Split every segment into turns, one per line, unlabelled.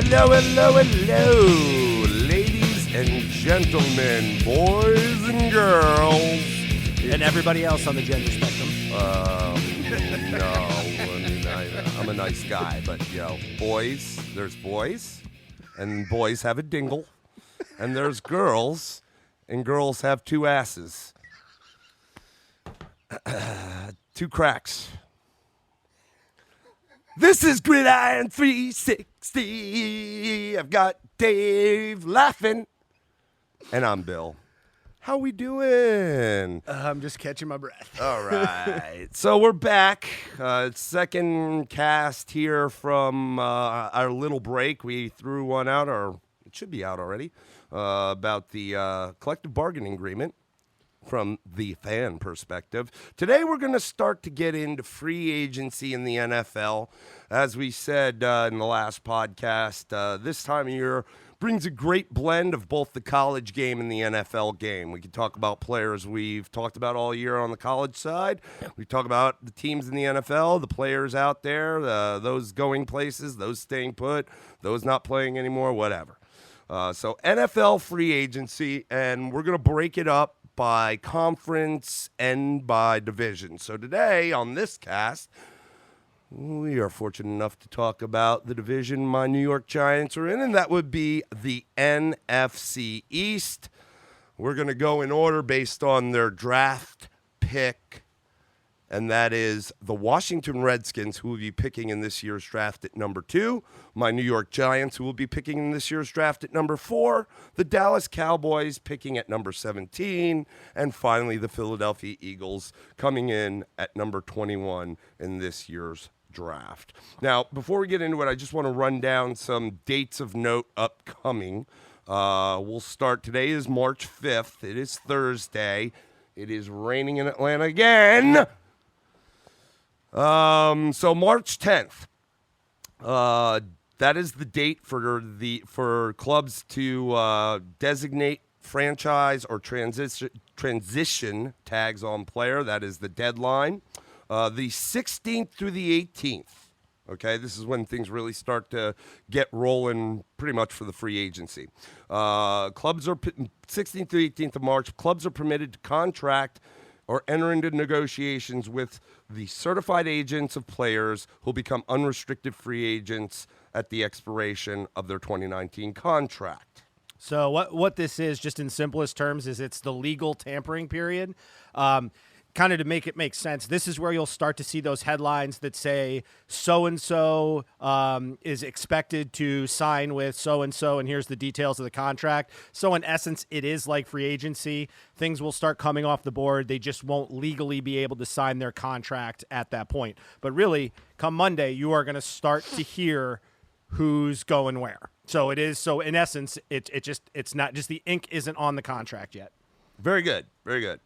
hello, ladies and gentlemen, boys and girls.
And everybody else on the gender spectrum.
No, I mean, I'm a nice guy, but, boys, there's boys, and boys have a dingle, and there's girls, and girls have two asses. Two cracks. This is Gridiron 360. I've got Dave laughing. And I'm Bill. How we doing?
I'm just catching my breath.
All right. So we're back. Second cast here from our little break. We threw one out, or it should be out already, about the collective bargaining agreement from the fan perspective. Today we're going to start to get into free agency in the NFL. As we said in the last podcast, this time of year brings a great blend of both the college game and the NFL game. We can talk about players we've talked about all year on the college side. We talk about the teams in the NFL, the players out there, those going places, those staying put, those not playing anymore, whatever. So NFL free agency, and we're going to break it up by conference and by division. So today on this cast, we are fortunate enough to talk about the division my New York Giants are in, and that would be the NFC East. We're going to go in order based on their draft pick, and that is the Washington Redskins, who will be picking in this year's draft at number 2. My New York Giants, who will be picking in this year's draft at number 4. The Dallas Cowboys picking at number 17. And finally, the Philadelphia Eagles coming in at number 21 in this year's draft. Now, before we get into it, I just want to run down some dates of note upcoming. We'll start. Today is March 5th. It is Thursday. It is raining in Atlanta again. So March 10th, that is the date for clubs to designate franchise or transition tags on player. That is the deadline. The 16th through the 18th. Okay, this is when things really start to get rolling pretty much for the free agency. Clubs are 16th through 18th of March. Clubs are permitted to contract or enter into negotiations with the certified agents of players who will become unrestricted free agents at the expiration of their 2019 contract.
So what this is, just in simplest terms, is it's the legal tampering period. Kind of to make it make sense, this is where you'll start to see those headlines that say so-and-so is expected to sign with so-and-so, and here's the details of the contract. So in essence, it is like free agency. Things will start coming off the board. They just won't legally be able to sign their contract at that point. But really, come Monday, you are going to start to hear who's going where. So it is. So in essence, it's not just the ink isn't on the contract yet.
Very good. Very good.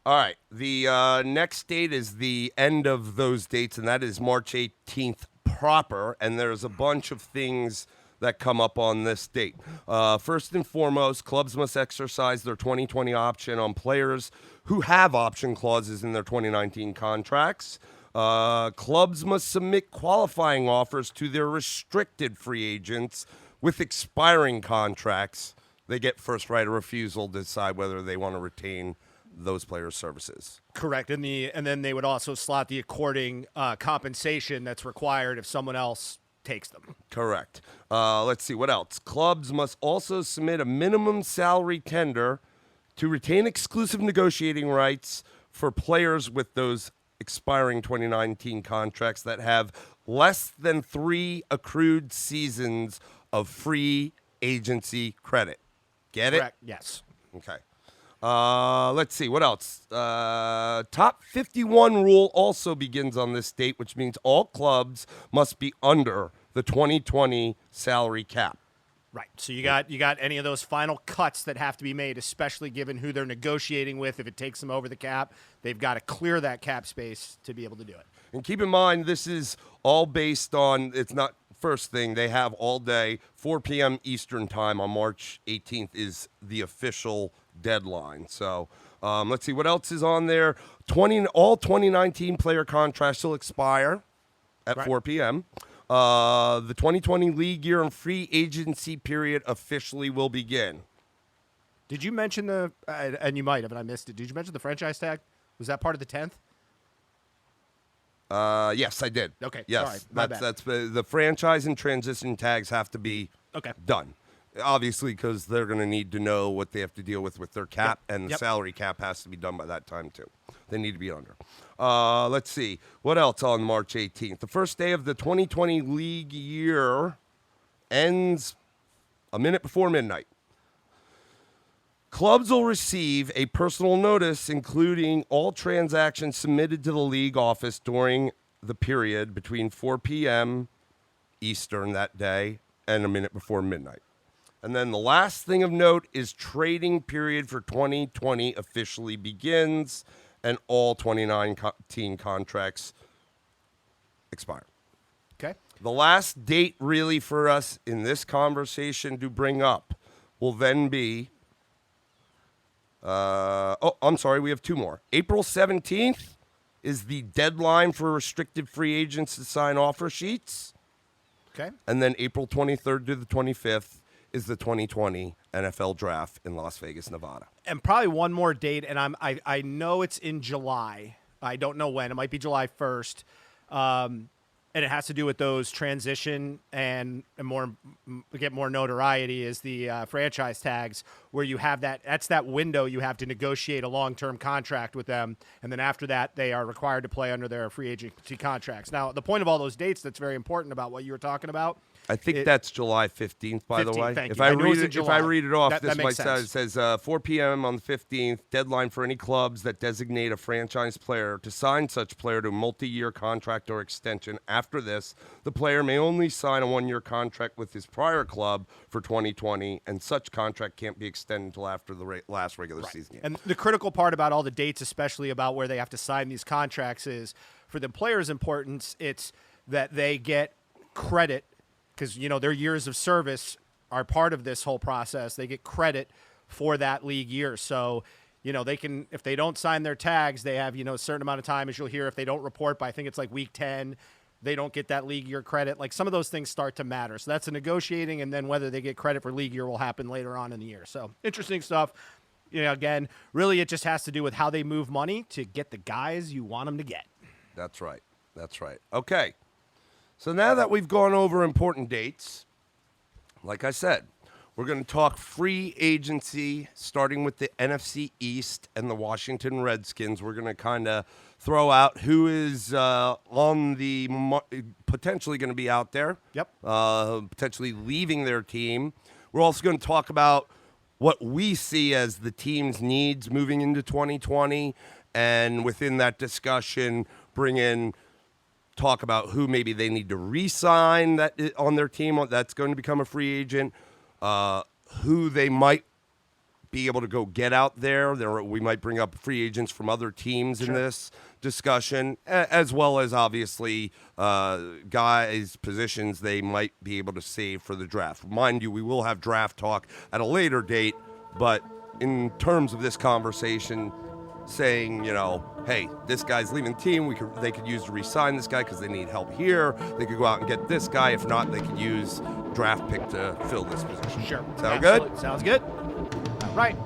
All right, the next date is the end of those dates, and that is March 18th proper, and there's a bunch of things that come up on this date. First and foremost, clubs must exercise their 2020 option on players who have option clauses in their 2019 contracts. Clubs must submit qualifying offers to their restricted free agents with expiring contracts. They get first right of refusal to decide whether they want to retain those players' services.
Correct. And then they would also slot the according compensation that's required if someone else takes them.
Correct. Let's see, what else? Clubs must also submit a minimum salary tender to retain exclusive negotiating rights for players with those expiring 2019 contracts that have less than 3 accrued seasons of free agency credit. Get it?
Correct. Yes.
Okay. Let's see, what else? Top 51 rule also begins on this date, which means all clubs must be under the 2020 salary cap.
Right. So you got any of those final cuts that have to be made, especially given who they're negotiating with. If it takes them over the cap, they've got to clear that cap space to be able to do it.
And keep in mind, this is all based on, it's not first thing, they have all day, 4 p.m. Eastern time on March 18th is the official deadline. So let's see what else is on there. All 2019 player contracts will expire at 4 p.m. The 2020 league year and free agency period officially will begin.
Did you mention the and you might have, and I missed it. Did you mention the franchise tag? Was that part of the 10th?
Yes, I did.
Okay,
yes,
sorry, my bad.
that's the franchise and transition tags have to be done. Obviously, because they're going to need to know what they have to deal with their cap, and the salary cap has to be done by that time too. They need to be under. Let's see what else on March 18th. The first day of the 2020 league year ends a minute before midnight. Clubs will receive a personal notice including all transactions submitted to the league office during the period between 4 p.m. Eastern that day and a minute before midnight. And then the last thing of note is trading period for 2020 officially begins and all 29 team contracts expire.
Okay.
The last date really for us in this conversation to bring up will then be I'm sorry, we have two more. April 17th is the deadline for restricted free agents to sign offer sheets.
Okay.
And then April 23rd to the 25th is the 2020 NFL Draft in Las Vegas, Nevada.
And probably one more date, and I know it's in July. I don't know when. It might be July 1st. And it has to do with those transition and more get more notoriety is the franchise tags, where you have that's that window you have to negotiate a long-term contract with them, and then after that they are required to play under their free agency contracts. Now, the point of all those dates that's very important about what you were talking about.
I think that's July 15th, by the way.
Thank
if
you.
I read it off, this might sound,
sense.
it says 4 p.m. on the 15th, deadline for any clubs that designate a franchise player to sign such player to a multi-year contract or extension. After this, the player may only sign a one-year contract with his prior club for 2020, and such contract can't be extended until after the last regular season game.
And the critical part about all the dates, especially about where they have to sign these contracts, is for the players' importance, it's that they get credit because, their years of service are part of this whole process. They get credit for that league year. So, they can, if they don't sign their tags, they have, a certain amount of time, as you'll hear, if they don't report by, I think it's like week 10, they don't get that league year credit. Like, some of those things start to matter. So that's a negotiating, and then whether they get credit for league year will happen later on in the year. So interesting stuff. Again, really it just has to do with how they move money to get the guys you want them to get.
That's right. Okay. So now that we've gone over important dates, like I said, we're going to talk free agency, starting with the NFC East and the Washington Redskins. We're going to kind of throw out who is on the potentially going to be out there.
Yep.
Potentially leaving their team. We're also going to talk about what we see as the team's needs moving into 2020, and within that discussion, talk about who maybe they need to re-sign that on their team that's going to become a free agent, who they might be able to go get out there. We might bring up free agents from other teams in this discussion, as well as obviously guys' positions they might be able to save for the draft. Mind you, we will have draft talk at a later date, but in terms of this conversation, saying, hey, this guy's leaving the team. They could use to re-sign this guy because they need help here. They could go out and get this guy. If not, they could use draft pick to fill this position.
Sure.
Sound good?
Sounds good. All right.